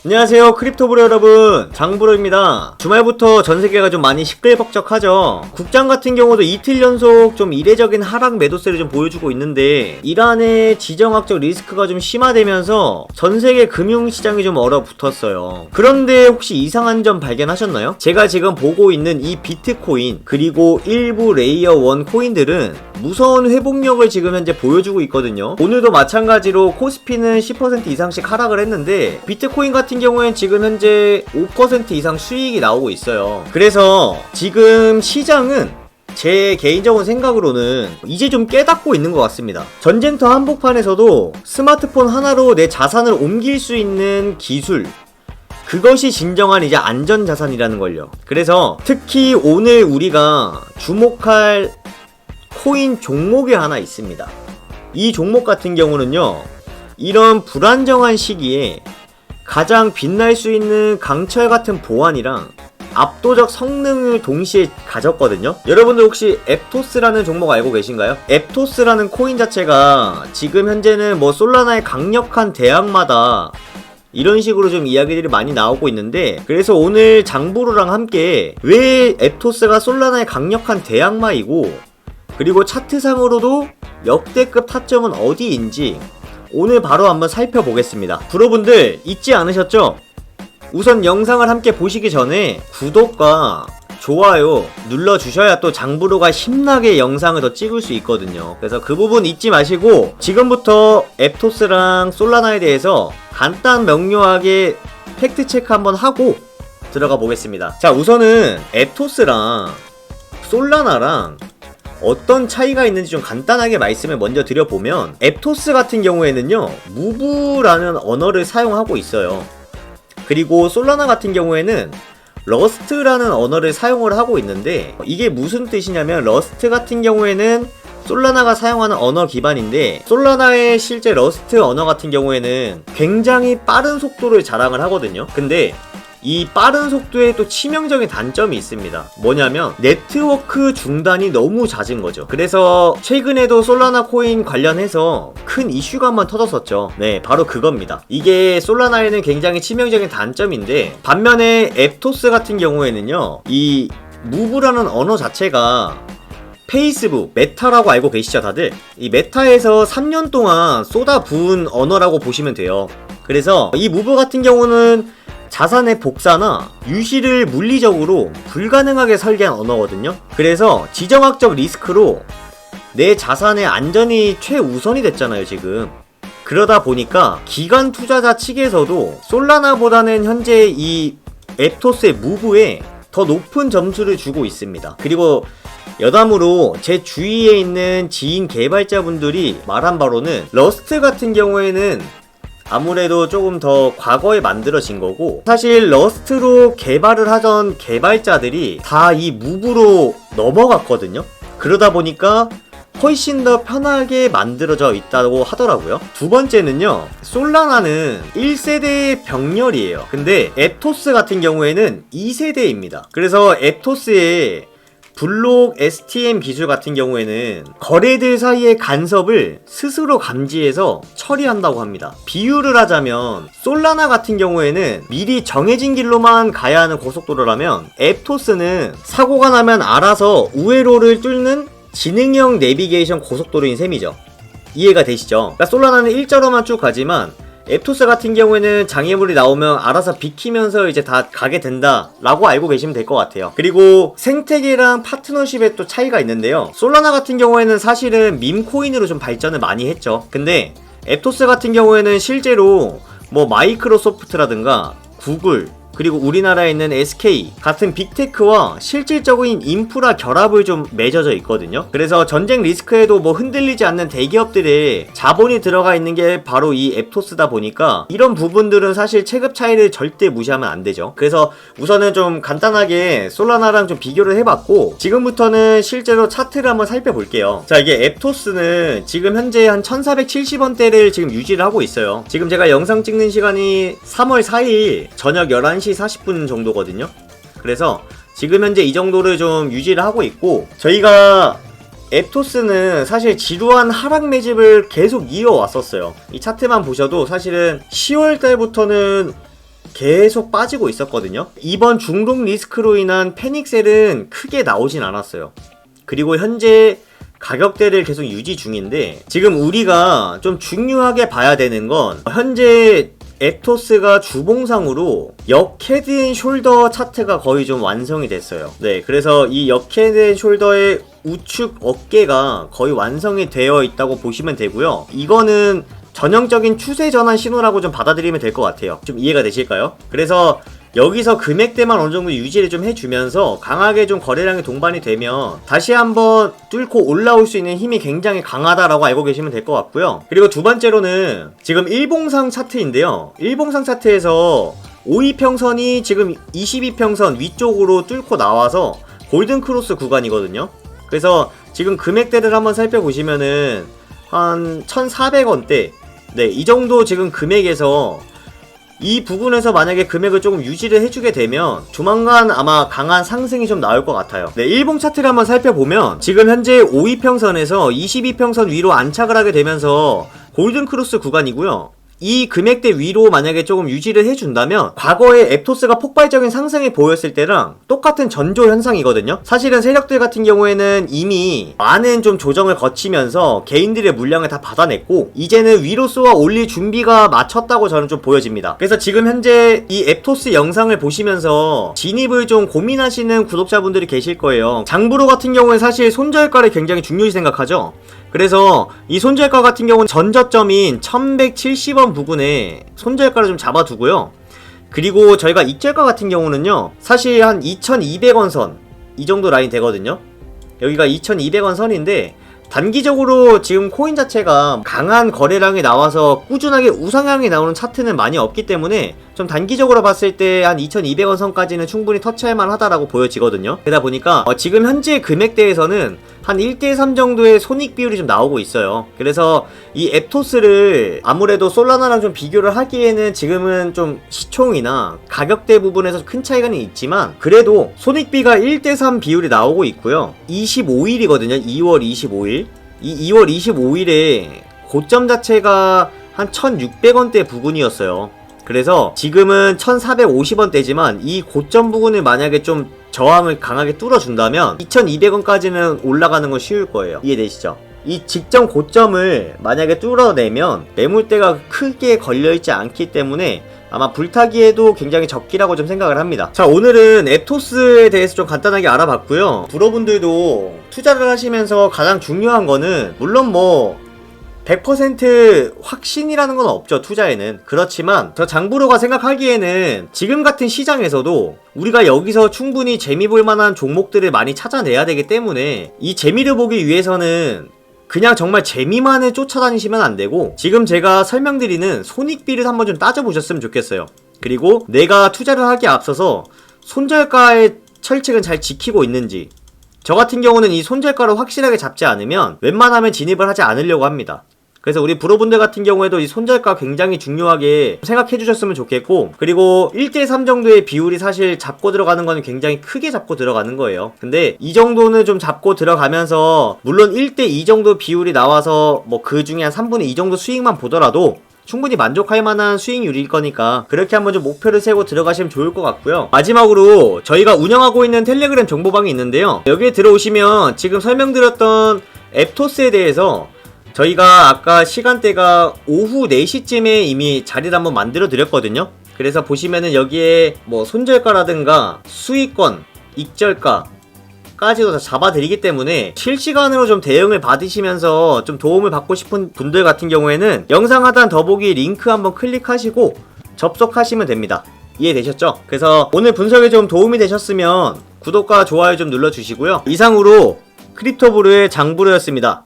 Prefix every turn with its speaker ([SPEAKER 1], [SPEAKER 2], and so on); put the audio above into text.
[SPEAKER 1] 안녕하세요, 크립토브로 여러분, 장브로입니다. 주말부터 전세계가 좀 많이 시끌벅적하죠. 국장 같은 경우도 이틀 연속 좀 이례적인 하락 매도세를 좀 보여주고 있는데, 이란의 지정학적 리스크가 좀 심화되면서 전세계 금융시장이 좀 얼어붙었어요. 그런데 혹시 이상한 점 발견하셨나요? 제가 지금 보고 있는 이 비트코인 그리고 일부 레이어 1 코인들은 무서운 회복력을 지금 현재 보여주고 있거든요. 오늘도 마찬가지로 코스피는 10% 이상씩 하락을 했는데, 비트코인 같은 경우엔 지금 현재 5% 이상 수익이 나오고 있어요. 그래서 지금 시장은 제 개인적인 생각으로는 이제 좀 깨닫고 있는 것 같습니다. 전쟁터 한복판에서도 스마트폰 하나로 내 자산을 옮길 수 있는 기술, 그것이 진정한 이제 안전자산이라는 걸요. 그래서 특히 오늘 우리가 주목할 코인 종목이 하나 있습니다. 이 종목 같은 경우는요, 이런 불안정한 시기에 가장 빛날 수 있는 강철 같은 보안이랑 압도적 성능을 동시에 가졌거든요. 여러분들 혹시 앱토스라는 종목 알고 계신가요? 앱토스라는 코인 자체가 지금 현재는 뭐 솔라나의 강력한 대항마다 이런 식으로 좀 이야기들이 많이 나오고 있는데, 그래서 오늘 장부로랑 함께 왜 앱토스가 솔라나의 강력한 대항마이고, 그리고 차트상으로도 역대급 타점은 어디인지 오늘 바로 한번 살펴보겠습니다. 브로분들 잊지 않으셨죠? 우선 영상을 함께 보시기 전에 구독과 좋아요 눌러주셔야 또 장브로가 신나게 영상을 더 찍을 수 있거든요. 그래서 그 부분 잊지 마시고 지금부터 앱토스랑 솔라나에 대해서 간단 명료하게 팩트체크 한번 하고 들어가 보겠습니다. 자, 우선은 앱토스랑 솔라나랑 어떤 차이가 있는지 좀 간단하게 말씀을 먼저 드려보면, 앱토스 같은 경우에는요, 무브라는 언어를 사용하고 있어요. 그리고 솔라나 같은 경우에는 러스트라는 언어를 사용을 하고 있는데, 이게 무슨 뜻이냐면, 러스트 같은 경우에는 솔라나가 사용하는 언어 기반인데, 솔라나의 실제 러스트 언어 같은 경우에는 굉장히 빠른 속도를 자랑을 하거든요. 근데 이 빠른 속도에 또 치명적인 단점이 있습니다. 뭐냐면 네트워크 중단이 너무 잦은 거죠. 그래서 최근에도 솔라나 코인 관련해서 큰 이슈가 한번 터졌었죠. 네, 바로 그겁니다. 이게 솔라나에는 굉장히 치명적인 단점인데, 반면에 앱토스 같은 경우에는요, 이 무브라는 언어 자체가 페이스북, 메타라고 알고 계시죠 다들? 이 메타에서 3년 동안 쏟아부은 언어라고 보시면 돼요. 그래서 이 무브 같은 경우는 자산의 복사나 유실을 물리적으로 불가능하게 설계한 언어거든요. 그래서 지정학적 리스크로 내 자산의 안전이 최우선이 됐잖아요 지금. 그러다 보니까 기관 투자자 측에서도 솔라나보다는 현재 이 앱토스의 무브에 더 높은 점수를 주고 있습니다. 그리고 여담으로 제 주위에 있는 지인 개발자분들이 말한 바로는 러스트 같은 경우에는 아무래도 조금 더 과거에 만들어진 거고, 사실 러스트로 개발을 하던 개발자들이 다 이 무브로 넘어갔거든요. 그러다 보니까 훨씬 더 편하게 만들어져 있다고 하더라고요. 두 번째는요, 솔라나는 1세대의 병렬이에요. 근데 앱토스 같은 경우에는 2세대입니다. 그래서 앱토스의 블록 STM 기술 같은 경우에는 거래들 사이의 간섭을 스스로 감지해서 처리한다고 합니다. 비유를 하자면 솔라나 같은 경우에는 미리 정해진 길로만 가야 하는 고속도로라면, 앱토스는 사고가 나면 알아서 우회로를 뚫는 지능형 내비게이션 고속도로인 셈이죠. 이해가 되시죠? 그러니까 솔라나는 일자로만 쭉 가지만 앱토스 같은 경우에는 장애물이 나오면 알아서 비키면서 이제 다 가게 된다 라고 알고 계시면 될 것 같아요. 그리고 생태계랑 파트너십에 또 차이가 있는데요, 솔라나 같은 경우에는 사실은 밈코인으로 좀 발전을 많이 했죠. 근데 앱토스 같은 경우에는 실제로 뭐 마이크로소프트라든가 구글, 그리고 우리나라에 있는 SK 같은 빅테크와 실질적인 인프라 결합을 좀 맺어져 있거든요. 그래서 전쟁 리스크에도 뭐 흔들리지 않는 대기업들의 자본이 들어가 있는 게 바로 이 앱토스다 보니까, 이런 부분들은 사실 체급 차이를 절대 무시하면 안 되죠. 그래서 우선은 좀 간단하게 솔라나랑 좀 비교를 해봤고, 지금부터는 실제로 차트를 한번 살펴볼게요. 자, 이게 앱토스는 지금 현재 한 1470원대를 지금 유지를 하고 있어요. 지금 제가 영상 찍는 시간이 3월 4일 저녁 11시 40분 정도거든요. 그래서 지금 현재 이 정도를 좀 유지를 하고 있고, 저희가 앱토스는 사실 지루한 하락 매집을 계속 이어왔었어요. 이 차트만 보셔도 사실은 10월달부터는 계속 빠지고 있었거든요. 이번 중독 리스크로 인한 패닉셀은 크게 나오진 않았어요. 그리고 현재 가격대를 계속 유지 중인데, 지금 우리가 좀 중요하게 봐야 되는 건 현재 앱토스가 주봉상으로 역 헤드앤숄더 차트가 거의 좀 완성이 됐어요. 네, 그래서 이 역 헤드앤숄더의 우측 어깨가 거의 완성이 되어 있다고 보시면 되고요. 이거는 전형적인 추세 전환 신호라고 좀 받아들이면 될 것 같아요. 좀 이해가 되실까요? 그래서 여기서 금액대만 어느 정도 유지를 좀 해주면서 강하게 좀 거래량이 동반이 되면 다시 한번 뚫고 올라올 수 있는 힘이 굉장히 강하다라고 알고 계시면 될 것 같고요. 그리고 두 번째로는 지금 일봉상 차트인데요. 일봉상 차트에서 5이평선이 지금 22평선 위쪽으로 뚫고 나와서 골든크로스 구간이거든요. 그래서 지금 금액대를 한번 살펴보시면은 한 1,400원대, 네, 이 정도 지금 금액에서 이 부분에서 만약에 금액을 조금 유지를 해주게 되면 조만간 아마 강한 상승이 좀 나올 것 같아요. 네, 일봉 차트를 한번 살펴보면 지금 현재 5이평선에서 22평선 위로 안착을 하게 되면서 골든크로스 구간이고요. 이 금액대 위로 만약에 조금 유지를 해준다면 과거에 앱토스가 폭발적인 상승을 보였을 때랑 똑같은 전조 현상이거든요. 사실은 세력들 같은 경우에는 이미 많은 좀 조정을 거치면서 개인들의 물량을 다 받아냈고 이제는 위로 쏘아 올릴 준비가 마쳤다고 저는 좀 보여집니다. 그래서 지금 현재 이 앱토스 영상을 보시면서 진입을 좀 고민하시는 구독자분들이 계실 거예요. 장브로 같은 경우에 사실 손절가를 굉장히 중요시 생각하죠. 그래서 이 손절가 같은 경우는 전저점인 1170원 부근에 손절가를 좀 잡아두고요. 그리고 저희가 익절가 같은 경우는요, 사실 한 2200원 선 이 정도 라인 되거든요. 여기가 2200원 선인데 단기적으로 지금 코인 자체가 강한 거래량이 나와서 꾸준하게 우상향이 나오는 차트는 많이 없기 때문에 좀 단기적으로 봤을 때 한 2200원 선까지는 충분히 터치할만 하다라고 보여지거든요. 그러다 보니까 지금 현재 금액대에서는 한 1대3 정도의 손익 비율이 좀 나오고 있어요. 그래서 이 앱토스를 아무래도 솔라나랑 좀 비교를 하기에는 지금은 좀 시총이나 가격대 부분에서 큰 차이가 있지만 그래도 손익비가 1대3 비율이 나오고 있고요. 25일이거든요. 2월 25일. 이 2월 25일에 고점 자체가 한 1600원대 부근이었어요. 그래서 지금은 1450원대지만 이 고점 부근을 만약에 좀 저항을 강하게 뚫어준다면 2200원까지는 올라가는 건 쉬울 거예요. 이해되시죠? 이 직전 고점을 만약에 뚫어내면 매물대가 크게 걸려있지 않기 때문에 아마 불타기에도 굉장히 적기라고 좀 생각을 합니다. 자, 오늘은 앱토스에 대해서 좀 간단하게 알아봤고요. 브로분들도 투자를 하시면서 가장 중요한 거는 물론 뭐 100% 확신이라는 건 없죠, 투자에는. 그렇지만 저 장브로가 생각하기에는 지금 같은 시장에서도 우리가 여기서 충분히 재미 볼 만한 종목들을 많이 찾아내야 되기 때문에 이 재미를 보기 위해서는 그냥 정말 재미만을 쫓아다니시면 안 되고 지금 제가 설명드리는 손익비를 한번 좀 따져보셨으면 좋겠어요. 그리고 내가 투자를 하기에 앞서서 손절가의 철칙은 잘 지키고 있는지, 저 같은 경우는 이 손절가를 확실하게 잡지 않으면 웬만하면 진입을 하지 않으려고 합니다. 그래서 우리 브로분들 같은 경우에도 이 손절가 굉장히 중요하게 생각해 주셨으면 좋겠고, 그리고 1대3 정도의 비율이 사실 잡고 들어가는 거는 굉장히 크게 잡고 들어가는 거예요. 근데 이 정도는 좀 잡고 들어가면서 물론 1대2 정도 비율이 나와서 뭐 그 중에 한 3분의 2 정도 수익만 보더라도 충분히 만족할 만한 수익률일 거니까 그렇게 한번 좀 목표를 세고 들어가시면 좋을 것 같고요. 마지막으로 저희가 운영하고 있는 텔레그램 정보방이 있는데요. 여기에 들어오시면 지금 설명드렸던 앱토스에 대해서 저희가 아까 시간대가 오후 4시쯤에 이미 자리를 한번 만들어 드렸거든요. 그래서 보시면은 여기에 뭐 손절가라든가 수익권, 익절가 까지도 다 잡아드리기 때문에 실시간으로 좀 대응을 받으시면서 좀 도움을 받고 싶은 분들 같은 경우에는 영상 하단 더보기 링크 한번 클릭하시고 접속하시면 됩니다. 이해되셨죠? 그래서 오늘 분석에 좀 도움이 되셨으면 구독과 좋아요 좀 눌러주시고요. 이상으로 크립토브루의 장브루였습니다.